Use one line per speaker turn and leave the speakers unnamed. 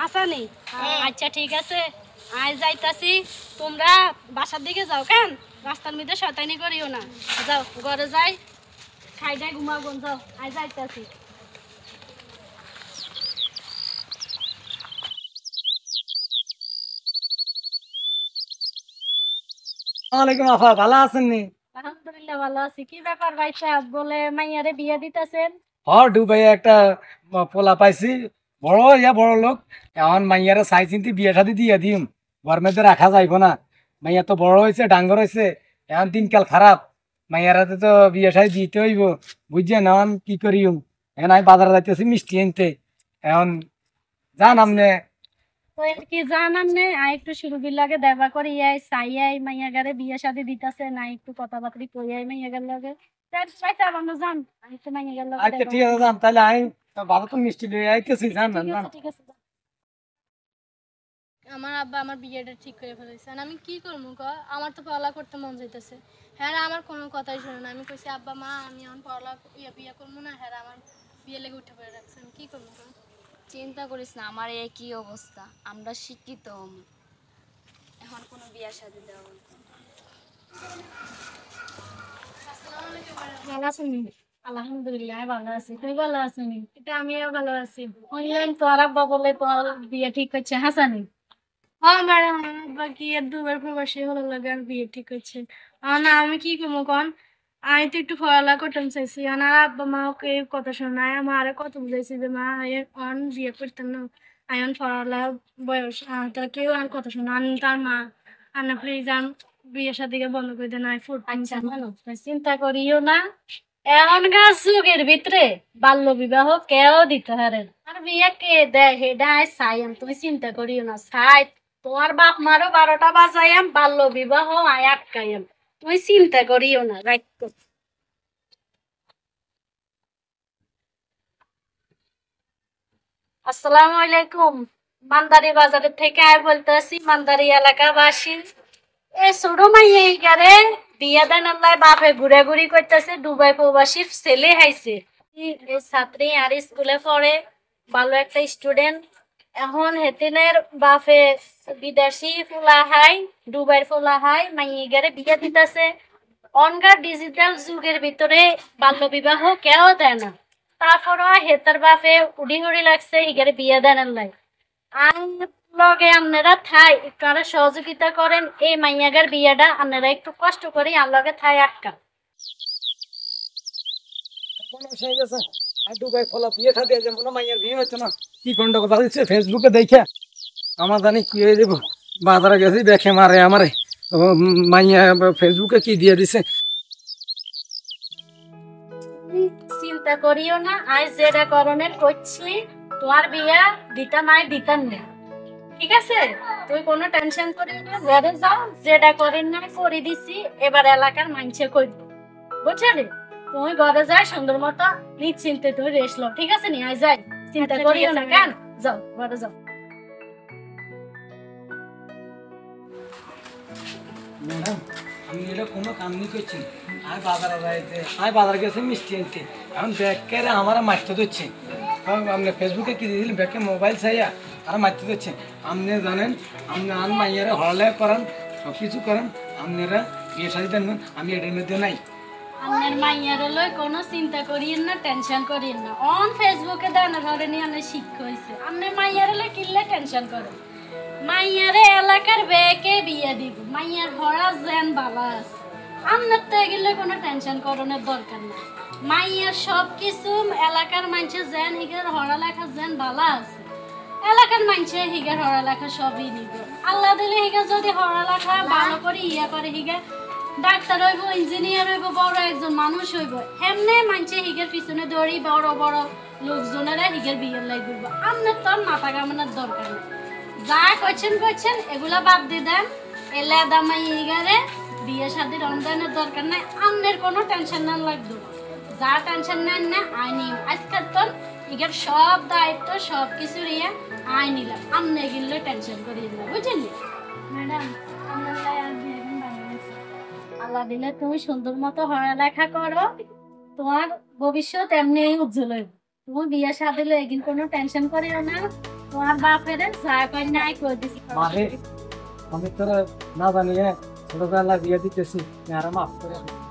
হাসানি আচ্ছা ঠিক আছে আজ যাইতাছি তোমরা বাসার দিকে যাও কেন রাস্তার মধ্যে শয়তানি করিও না যাও ঘরে যাই খাইটাই ঘুমাও যাও আজ যাইতাছি
ওয়ালাইকুম আফা ভালো আছেন নি?
আলহামদুলিল্লাহ ভালো আছি। কি ব্যাপার ভাই সাহেব বলে মাইয়ারে বিয়ে দিতেছেন?
দুবাই একটা পোলা পাইছি বড় বড় লোক এখন মাইয়ারে চাই চিন্তি বিয়ে শাদি দিয়ে দিম ঘর মধ্যে রাখা যাইব না মাইয়া তো বড় হয়েছে ডাঙ্গর হয়েছে এখন দিনকাল খারাপ মাইয়ারাতে তো বিয়ে শাদি দিতে হইব বুঝছেন এখন কি করিম এখন আমি বাজারে যাইতেছি মিষ্টি আনতে এখন যান আপনি
কি জানান নে একটু সুরবির লাগে দেখা করি চাই মাইয়া গারে বিয়ে শাদি দিতেছে না একটু কথাবার্তা কই মাইয়া গার লাগে
আচ্ছা ঠিক আছে যান তাহলে আমি বাবা তো মিষ্টি লয়ে আইতেছি যান
ঠিক আছে আমার আব্বা আমার বিয়েটা ঠিক করে ফেলেছে আমি কি করবো আমার তো পড়ালা করতে মন যাইতেছে হ্যাঁ আমার কোনো কথাই শুনে না আমি কইছি আব্বা মা আমি এখন পড়ালা বিয়ে করবো না হ্যাঁ আমার বিয়ে লেগে উঠে পড়ে রাখছে আমি কি করবো
চিন্তা করিস না আমার এই কি অবস্থা আমরা শিক্ষিত এখন কোনো বিয়ে শাদী দেওয়া
ভালো আছেন আলহামদুলিল্লাহ ভালো আছি তুই ভালো আছেন এটা আমিও ভালো আছি শুনলাম তোর আব্বা বলে তোর বিয়ে ঠিক হচ্ছে হাসানি হ্যাঁ ম্যাডাম আব্বা কি দুবার প্রবাসী হলো লাগে আর বিয়ে ঠিক হচ্ছে না আমি কি করবো কন আমি তো একটু পড়ালেখা করতাম চাইছি আর আব্বা মা ওকে কথা শোনায় আমার কত বুঝাইছি যে মা অন বিয়ে করতাম না আয়ন পড়ালেখা বয়স তার কেউ আর কথা শোনা তার মা আন্না প্লিজ বিয়ের সাথে বন্ধ করে দেন চিন্তা করিও না এখনকার যুগের ভিতরে বাল্য বিবাহ কেউ দিতে পারে আর বিয়ে কে দেয় সেটা চাইম তুমি চিন্তা করিও না চাই তোমার বাপ মারও 12টা বাজাইম বাল্য বিবাহ আয় আটকাইম তুমি চিন্তা করিও না রাখো আসসালামু আলাইকুম মান্দারি বাজারের থেকে আয় বলতেছি মান্দারি এলাকাবাসী এ ছোট মাইয়া গারে বিয়া দেন আল্লাহ বাপে ঘুরে ঘুরি করতেছে দুবাই প্রবাসী ছেলে হাইছে এই ছাত্রী আর স্কুলে পড়ে ভালো একটা স্টুডেন্ট এখন হেতিনের বাপে বিদেশি ফুলা হাই দুবাইয়ের ফুলা হাই মাইয়া গারে বিয়া দিতেছে অনগার ডিজিটাল যুগের ভিতরে বাল্য বিবাহ কেউ দেয় না তারপরও হেতার বাপে উড়ি হড়ি লাগছে হিগারে বিয়া দেন আল্লাহ লগে আপনারা থাই একটু আরো সহযোগিতা করেন এই মাইয়াগার বিয়েটা আপনারা একটু কষ্ট করে আর লগে থাই আটকা
ফেসবুকে দেখে আমার জানি কি হয়ে যাবো বাজারে গেছি দেখে মারে আমারে মাইয়া ফেসবুকে কি দিয়ে দিছে
চিন্তা করিও না আজ যেটা করণের করছি তোমার বিয়া দিতা নাই দিতাম না ঠিক আছে তুই কোনো টেনশন করিস না ঘরে যাও যেটা করেন না করে দিছি এবার এলাকার মানুষে করব বুঝলি তুমি ঘরে যাই সুন্দর মতো নিশ্চিন্তে তুই রেস্ট লো ঠিক আছে নি আয় যাই চিন্তা করিও না কেন যাও ঘরে যাও
ম্যাডাম আমি এটা কোনো কাম নি করছি আমি বাজারে যাইতে আমি বাজারে গেছি মিষ্টি আনতে এখন ব্যাগকে আমার মারতে দিচ্ছে আপনি ফেসবুকে কি দিয়েছিলেন ব্যাগকে মোবাইল চাইয়া আর মারতে দিচ্ছে আপনি জানেন আপনি আন মাইয়ারা হড়ালেখা করেন সব কিছু করেন আপনারা বিয়ে শাদি দেন আমি এটার মধ্যে নাই
আপনার মাইয়ারে লই কোনো চিন্তা করিয়েন না টেনশন করিয়েন না অন ফেসবুকে দেন ধরে নিয়ে অনেক শিক্ষা হয়েছে আপনার মাইয়ারে লই কিনলে টেনশন করেন মাইয়ারে এলাকার বেকে বিয়ে দিব মাইয়ার হড়া জেন বালা আছে আপনার তো এগুলো কোনো টেনশন করানোর দরকার না মাইয়ার সব কিছু এলাকার মানুষের জেন হিগের হড়া লেখা জেন বালা আছে এলাকার মানুষে হিগের হড়া লেখা সবই নিব আল্লাহ দিলে হিগা যদি হড়া লেখা ভালো করে ইয়া করে হিগা ডাক্তার হইব ইঞ্জিনিয়ার হইব বড় একজন মানুষ হইব এমনি মানুষে হিগের পিছনে দৌড়ি বড় বড় লোকজনেরা হিগের বিয়ের লাই করবো আপনার তো মাথা কামানোর দরকার নেই যা করছেন এগুলা বাদ দিয়ে দেন এলে দামাই হিগারে বিয়ে শাদির অনুদানের দরকার নাই আপনার কোনো টেনশন না লাগবে যা টেনশন নেন না আইনি আজকাল তো হিগের সব দায়িত্ব সব কিছু নিয়ে আই নিলাম আপনি এগুলো টেনশন করিয়ে না বুঝলেন ম্যাডাম আল্লাহ দিলে তুমি সুন্দর মতো পড়ালেখা করো তোমার ভবিষ্যৎ এমনি উজ্জ্বল হইব। তুমি বিয়ে শাদী লই এগিন কোনো টেনশন করিও না। তোমার বাপের যা কই নাই কই দিছি।
মারে আমি তোরা না জানিয়ে ছোটবেলা বিয়ে দিতেছি, আর মাফ করে দে।